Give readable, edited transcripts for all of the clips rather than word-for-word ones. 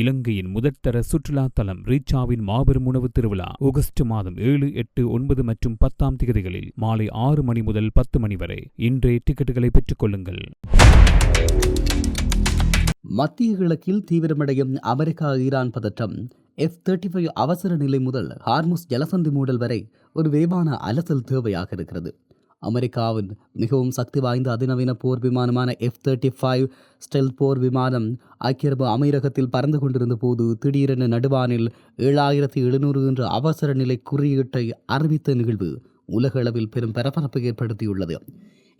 இலங்கையின் முதற்தர சுற்றுலா தலம் ரீச்சாவின் மாபெரும் உணவு திருவிழா ஆகஸ்ட் மாதம் 7, 8, 9 மற்றும் 10 தேதிகளில் மாலை 6 மணி முதல் 10 மணி வரை. இன்றே டிக்கெட்டுகளை பெற்றுக் கொள்ளுங்கள். மத்திய கிழக்கில் தீவிரமடையும் அமெரிக்கா ஈரான் பதற்றம். F-35 அவசர நிலை முதல் ஹார்முஸ் ஜலசந்தி மூடல் வரை ஒரு விரைவான அலசல் தேவையாக இருக்கிறது. அமெரிக்காவின் மிகவும் சக்தி வாய்ந்த அதிநவீன போர் விமானமான F-35 ஸ்டெல்த் போர் விமானம் ஐக்கிய அரபு அமீரகத்தில் பறந்து கொண்டிருந்த போது திடீரென நடுவானில் 7700 என்ற அவசர நிலை குறியீட்டை அறிவித்த நிகழ்வு உலக அளவில் பெரும் பரபரப்பை ஏற்படுத்தியுள்ளது.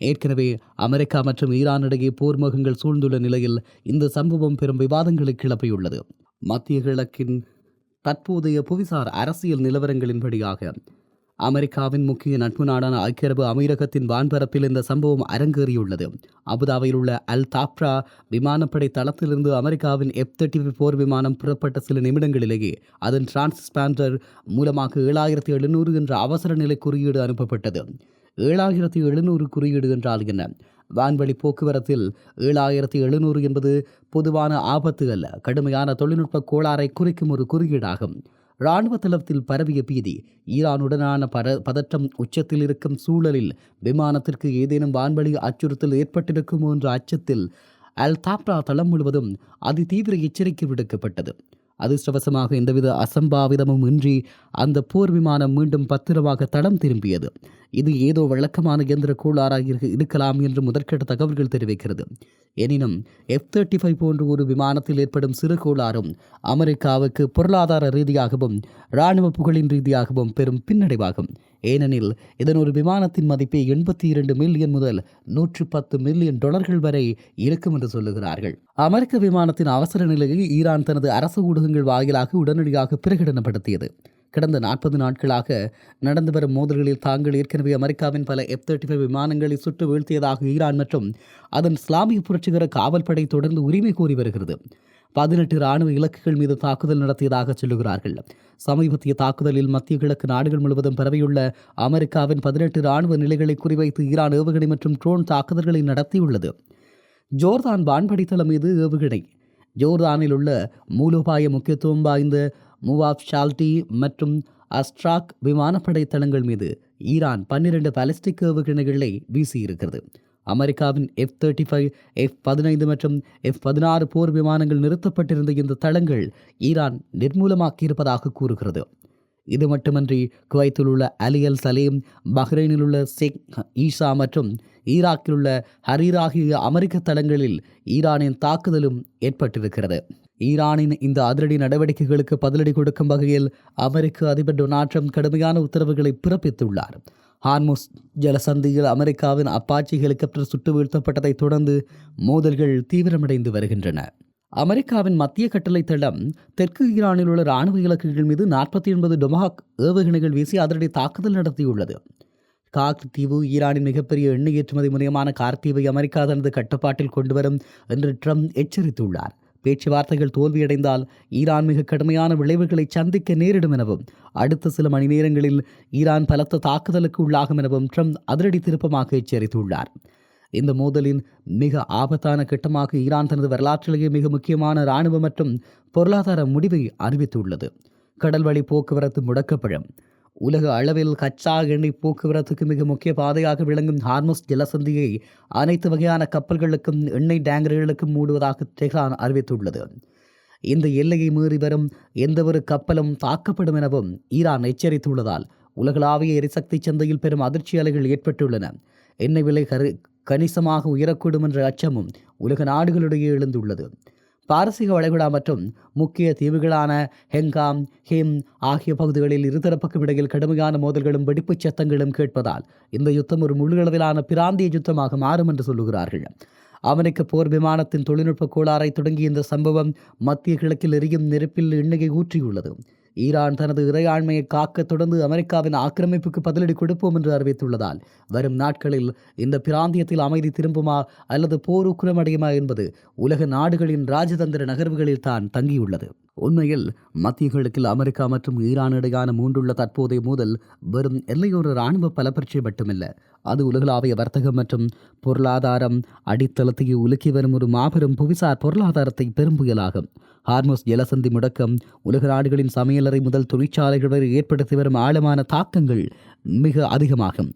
ஏற்கனவே அமெரிக்கா மற்றும் ஈரான் இடையே போர் முகங்கள் சூழ்ந்துள்ள நிலையில் இந்த சம்பவம் பெரும் விவாதங்களை கிளப்பியுள்ளது. மத்திய கிழக்கின் தற்போதைய புவிசார் அரசியல் நிலவரங்களின்படியாக அமெரிக்காவின் முக்கிய நட்பு நாடான ஐக்கிய அரபு அமீரகத்தின் வான்பரப்பில் இந்த சம்பவம் அரங்கேறியுள்ளது. அபுதாபியில் உள்ள அல் தாப்ரா விமானப்படை தளத்திலிருந்து அமெரிக்காவின் F-35 போர் விமானம் புறப்பட்ட சில நிமிடங்களிலேயே அதன் டிரான்ஸ்பாண்டர் மூலமாக 7700 என்ற அவசர நிலை குறியீடு அனுப்பப்பட்டது. 7700 குறியீடு என்றால் என்ன? வான்வழி போக்குவரத்தில் 7700 என்பது பொதுவான ஆபத்து அல்ல, கடுமையான தொழில்நுட்ப கோளாறை குறிக்கும் ஒரு குறியீடாகும். இராணுவ தளத்தில் பரவிய பீதி, ஈரானுடனான பதற்றம் உச்சத்தில் இருக்கும் சூழலில் விமானத்திற்கு ஏதேனும் வான்வழி அச்சுறுத்தல் ஏற்பட்டிருக்குமோ என்ற அச்சத்தில் அல் தாப்ரா தளம் முழுவதும் அதிதீவிர எச்சரிக்கை விடுக்கப்பட்டது. அதிர்ஷ்டவசமாக எந்தவித அசம்பாவிதமும் இன்றி அந்த போர் விமானம் மீண்டும் பத்திரமாக தடம் திரும்பியது. இது ஏதோ வழக்கமான இயந்திர கோளாறாக இருக்கலாம் என்று முதற்கட்ட தகவல்கள் தெரிவிக்கிறது. எனினும் F-35 போன்ற ஒரு விமானத்தில் ஏற்படும் சிறு கோளாறும் அமெரிக்காவுக்கு பொருளாதார ரீதியாகவும் இராணுவ புகழின் ரீதியாகவும் பெரும் பின்னடைவாகும். ஏனெனில் இதன் ஒரு விமானத்தின் மதிப்பே 82 மில்லியன் முதல் $110 மில்லியன் வரை இருக்கும் என்று சொல்லுகிறார்கள். அமெரிக்க விமானத்தின் அவசர நிலையை ஈரான் தனது அரசு ஊடகங்கள் வாயிலாக உடனடியாக பிரகடனப்படுத்தியது. கடந்த 40 நாட்களாக நடந்து வரும் மோதல்களில் தாங்கள் ஏற்கனவே அமெரிக்காவின் பல F-35 விமானங்களை சுட்டு வீழ்த்தியதாக ஈரான் மற்றும் அதன் இஸ்லாமிய புரட்சிகர காவல்படை தொடர்ந்து உரிமை கோரி வருகிறது. 18 இராணுவ இலக்குகள் மீது தாக்குதல் நடத்தியதாக சொல்லுகிறார்கள். சமீபத்திய தாக்குதலில் மத்திய கிழக்கு நாடுகள் முழுவதும் பரவியுள்ள அமெரிக்காவின் 18 இராணுவ நிலைகளை குறிவைத்து ஈரான் ஏவுகணை மற்றும் ட்ரோன் தாக்குதல்களை நடத்தியுள்ளது. ஜோர்தான் வான்படித்தளம் மீது ஏவுகணை. ஜோர்தானில் உள்ள மூலோபாய முக்கியத்துவம் வாய்ந்த முவாப் ஷால்டி மற்றும் அஸ்ட்ராக் விமானப்படை தளங்கள் மீது ஈரான் 12 பாலிஸ்டிக் ஏவுகணைகளை வீசியிருக்கிறது. அமெரிக்காவின் F-35, F-15 மற்றும் F-16 போர் விமானங்கள் நிறுத்தப்பட்டிருந்த இந்த தளங்கள் ஈரான் நிர்மூலமாக்கியிருப்பதாக கூறுகிறது. இது மட்டுமன்றி குவைத்தில் உள்ள அலி அல் சலேம், பஹ்ரைனில் உள்ள ஷேக் ஈசா மற்றும் ஈராக்கில் உள்ள ஹரீர் ஆகிய அமெரிக்க தளங்களில் ஈரானின் தாக்குதலும் ஏற்பட்டிருக்கிறது. ஈரானின் இந்த அதிரடி நடவடிக்கைகளுக்கு பதிலடி கொடுக்கும் வகையில் அமெரிக்க அதிபர் டொனால்ட் ட்ரம்ப் கடுமையான உத்தரவுகளை பிறப்பித்துள்ளார். ஹார்முஸ் ஜலசந்தியில் அமெரிக்காவின் அப்பாச்சி ஹெலிகாப்டர் சுட்டு வீழ்த்தப்பட்டதை தொடர்ந்து மோதல்கள் தீவிரமடைந்து வருகின்றன. அமெரிக்காவின் மத்திய கட்டளை தளம் தெற்கு ஈரானில் உள்ள இராணுவ இலக்குகள் மீது 49 டொமாஹாக் ஏவுகணைகள் வீசி அதிரடி தாக்குதல் நடத்தியுள்ளது. காக் தீவு ஈரானின் மிகப்பெரிய எண்ணெய் ஏற்றுமதி முனையமான கார்த்தீவை அமெரிக்கா தனது கட்டுப்பாட்டில் கொண்டுவரும் என்று ட்ரம்ப் எச்சரித்துள்ளார். பேச்சுவார்த்தைகள் தோல்வியடைந்தால் ஈரான் மிக கடுமையான விளைவுகளை சந்திக்க நேரிடும் எனவும் அடுத்த சில மணி நேரங்களில் ஈரான் பலத்த தாக்குதலுக்கு உள்ளாகும் எனவும் ட்ரம்ப் அதிரடி திருப்பமாக எச்சரித்துள்ளார். இந்த மோதலின் மிக ஆபத்தான கட்டமாக ஈரான் தனது வரலாற்றிலேயே மிக முக்கியமான இராணுவ மற்றும் பொருளாதார முடிவை அறிவித்துள்ளது. கடல்வழி போக்குவரத்து முடக்கப்படும். உலக அளவில் கச்சா எண்ணெய் போக்குவரத்துக்கு மிக முக்கிய பாதையாக விளங்கும் ஹார்முஸ் ஜலசந்தியை அனைத்து வகையான கப்பல்களுக்கும் எண்ணெய் டேங்கர்களுக்கும் மூடுவதாக தெஹ்ரான் அறிவித்துள்ளது. இந்த எல்லையை மீறி வரும் எந்தவொரு கப்பலும் தாக்கப்படும் எனவும் ஈரான் எச்சரித்துள்ளதால் உலகளாவிய எரிசக்தி சந்தையில் பெரும் அதிர்ச்சி அலைகள் ஏற்பட்டுள்ளன. எண்ணெய் விலை கணிசமாக உயரக்கூடும் என்ற அச்சமும் உலக நாடுகளிடையே எழுந்துள்ளது. பாரசீக வளைகுடா மற்றும் முக்கிய தீவுகளான ஹெங்காம், ஹிம் ஆகிய பகுதிகளில் இருதரப்புக்கும் இடையில் கடுமையான மோதல்களும் வெடிப்புச் சத்தங்களும் கேட்பதால் இந்த யுத்தம் ஒரு முழு அளவிலான பிராந்திய யுத்தமாக மாறும் என்று சொல்லுகிறார்கள். அமெரிக்க போர் விமானத்தின் தொழில்நுட்ப கோளாறை தொடங்கிய இந்த சம்பவம் மத்திய கிழக்கில் எரியும் நெருப்பில் எண்ணெயை ஊற்றியுள்ளது. ஈரான் தனது இறையாண்மையை காக்க தொடர்ந்து அமெரிக்காவின் ஆக்கிரமிப்புக்கு பதிலடி கொடுப்போம் என்று அறிவித்துள்ளதால் வரும் நாட்களில் இந்த பிராந்தியத்தில் அமைதி திரும்புமா அல்லது போர் உக்கிரமடையுமா என்பது உலக நாடுகளின் ராஜதந்திர நகர்வுகளில் தான் தங்கியுள்ளது. உண்மையில் மத்திய கிழக்கில் அமெரிக்கா மற்றும் ஈரான் இடையான மூன்றுள்ள தற்போதைய மோதல் வெறும் எல்லையோர இராணுவ பலப்பரட்சி மட்டுமில்லை, அது உலகளாவிய வர்த்தகம் மற்றும் பொருளாதாரம் அடித்தளத்தையே உலுக்கி வரும் ஒரு மாபெரும் புவிசார் பொருளாதாரத்தை பெரும் புயலாகும். ஹார்முஸ் ஜலசந்தி முடக்கம் உலக நாடுகளின் சமையலறை முதல் தொழிற்சாலைகள் வரை ஏற்படுத்தி வரும் ஆழமான தாக்கங்கள் மிக அதிகமாகும்.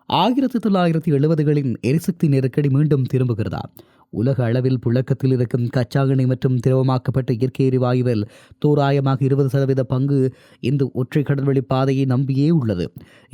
1970களின் எரிசக்தி நெருக்கடி மீண்டும் திரும்புகிறதா? உலக அளவில் புழக்கத்தில் இருக்கும் கச்சா எண்ணெய் மற்றும் திரவமாக்கப்பட்ட இயற்கை எரிவாயுவில் தோராயமாக 20% பங்கு இந்த ஒற்றை கடல்வழி பாதையை நம்பியே உள்ளது.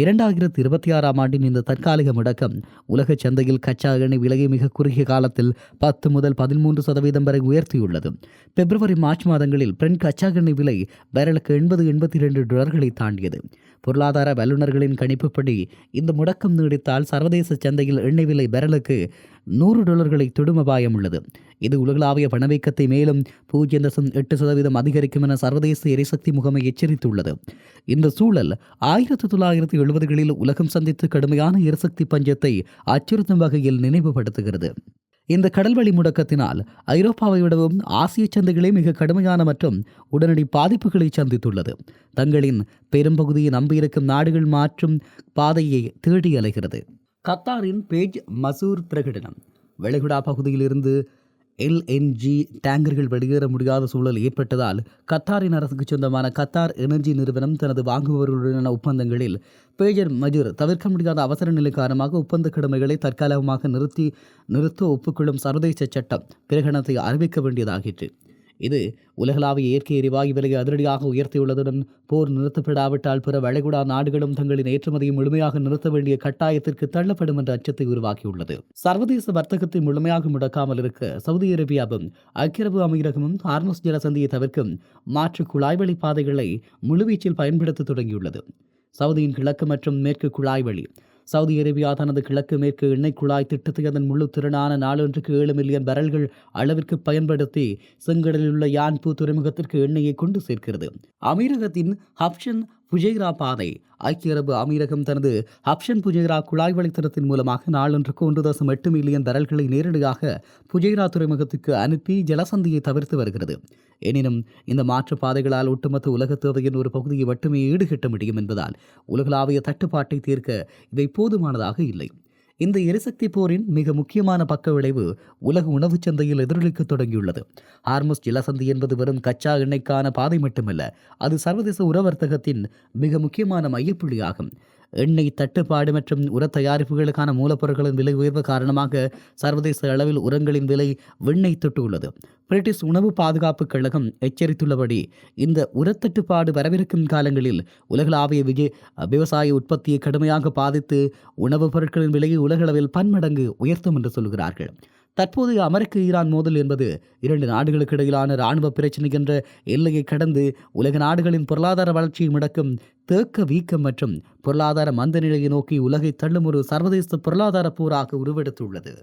2026ஆம் ஆண்டின் இந்த தற்காலிக முடக்கம் உலக சந்தையில் கச்சா எண்ணெய் விலையை மிக குறுகிய காலத்தில் 10 முதல் 13% வரை உயர்த்தியுள்ளது. பிப்ரவரி மார்ச் மாதங்களில் பிரெண்ட் கச்சா எண்ணெய் விலை பேரலுக்கு $82 தாண்டியது. பொருளாதார வல்லுநர்களின் கணிப்புப்படி இந்த முடக்கம் நீடித்தால் சர்வதேச சந்தையில் எண்ணெய் விலை பேரலுக்கு $100 தொடும் அபாயம் உள்ளது. இது உலகளாவிய பணவீக்கத்தை மேலும் 0.8% அதிகரிக்கும் என சர்வதேச எரிசக்தி முகமை எச்சரித்துள்ளது. இந்த சூழல் 1970களில் உலகம் சந்தித்த கடுமையான எரிசக்தி பஞ்சத்தை அச்சுறுத்தும் வகையில் நினைவுபடுத்துகிறது. இந்த கடல்வழி முடக்கத்தினால் ஐரோப்பாவை விடவும் ஆசிய சந்தைகளே மிக கடுமையான மற்றும் உடனடி பாதிப்புகளை சந்தித்துள்ளது. தங்களின் பெரும்பகுதியை நம்பியிருக்கும் நாடுகள் மாற்றும் பாதையை தேடி அலைகிறது. கத்தாரின் பேஜ் மசூர் பிரகடனம். வளைகுடா பகுதியிலிருந்து LNG டேங்கர்கள் வெளியேற முடியாத சூழல் ஏற்பட்டதால் கத்தாரின் அரசுக்கு சொந்தமான கத்தார் எனர்ஜி நிறுவனம் தனது வாங்குபவர்களுடனான ஒப்பந்தங்களில் பேஜர் மஜூர் தவிர்க்க முடியாத அவசர நிலை காரணமாக ஒப்பந்த கடமைகளை தற்காலிகமாக நிறுத்த ஒப்புக்கொள்ளும் சர்வதேச சட்டம் பிரகடனத்தை அறிவிக்க வேண்டியதாகிற்று. இது உலகளாவிய இயற்கை எரிவாயு விலையை அதிரடியாக உயர்த்தியுள்ளதுடன் போர் நிறுத்தப்படாவிட்டால் பிற வளைகுடா நாடுகளும் தங்களின் ஏற்றுமதியை முழுமையாக நிறுத்த வேண்டிய கட்டாயத்திற்கு தள்ளப்படும் என்ற அச்சத்தை உருவாக்கியுள்ளது. சர்வதேச வர்த்தகத்தை முழுமையாக முடக்காமல் இருக்க சவுதி அரேபியாவும் ஐக்கிய அரபு அமீரகமும் ஹார்முஸ் ஜலசந்தியை தவிர்க்கும் மாற்று குழாய் வழி பாதைகளை முழுவீச்சில் பயன்படுத்த தொடங்கியுள்ளது. சவுதியின் கிழக்கு மற்றும் மேற்கு குழாய் வழி. சவுதி அரேபியா தனது கிழக்கு மேற்கு எண்ணெய் குழாய் திட்டத்தை அதன் முழு திறனான நாளொன்றுக்கு 7 மில்லியன் பேரல்கள் அளவிற்கு பயன்படுத்தி செங்கடலில் உள்ள யான்பூ துறைமுகத்திற்கு எண்ணெயை கொண்டு சேர்க்கிறது. அமீரகத்தின் ஹப்ஷன் புஜைரா பாதை. ஐக்கிய அரபு அமீரகம் தனது ஹப்ஷன் புஜைரா குழாய் வழித்தடத்தின் மூலமாக நாளொன்றுக்கு 1.8 மில்லியன் பேரல்களை நேரடியாக புஜைரா துறைமுகத்துக்கு அனுப்பி ஜலசந்தியை தவிர்த்து வருகிறது. எனினும் இந்த மாற்று பாதைகளால் ஒட்டுமொத்த உலக தேவையின் ஒரு பகுதியை மட்டுமே ஈடுகட்ட முடியும் என்பதால் உலகளாவிய தட்டுப்பாட்டை தீர்க்க இவை போதுமானதாக இல்லை. இந்த எரிசக்தி போரின் மிக முக்கியமான பக்க விளைவு உலக உணவுச் சந்தையில் எதிரொலிக்க தொடங்கியுள்ளது. ஹார்முஸ் ஜலசந்தி என்பது வெறும் கச்சா எண்ணெய்க்கான பாதை மட்டுமல்ல, அது சர்வதேச உர வர்த்தகத்தின் மிக முக்கியமான மையப்புள்ளியாகும். எண்ணெய் தட்டுப்பாடு மற்றும் உர தயாரிப்புகளுக்கான மூலப்பொருட்களின் விலை உயர்வு காரணமாக சர்வதேச அளவில் உரங்களின் விலை விண்ணை தொட்டுள்ளது. பிரிட்டிஷ் உணவு பாதுகாப்பு கழகம் எச்சரித்துள்ளபடி இந்த உரத்தட்டுப்பாடு வரவிருக்கும் காலங்களில் உலகளாவிய விவசாய உற்பத்தியை கடுமையாக பாதித்து உணவுப் பொருட்களின் விலையை உலகளவில் பன்மடங்கு உயர்த்தும் என்று சொல்கிறார்கள். தற்போதைய அமெரிக்க ஈரான் மோதல் என்பது 2 நாடுகளுக்கு இடையிலான இராணுவ பிரச்சினை என்ற எல்லையை கடந்து உலக நாடுகளின் பொருளாதார வளர்ச்சியை முடக்கும் தேக்க வீக்கம் மற்றும் பொருளாதார மந்த நிலையை நோக்கி உலகை தள்ளும் ஒரு சர்வதேச பொருளாதார போராக உருவெடுத்துள்ளது.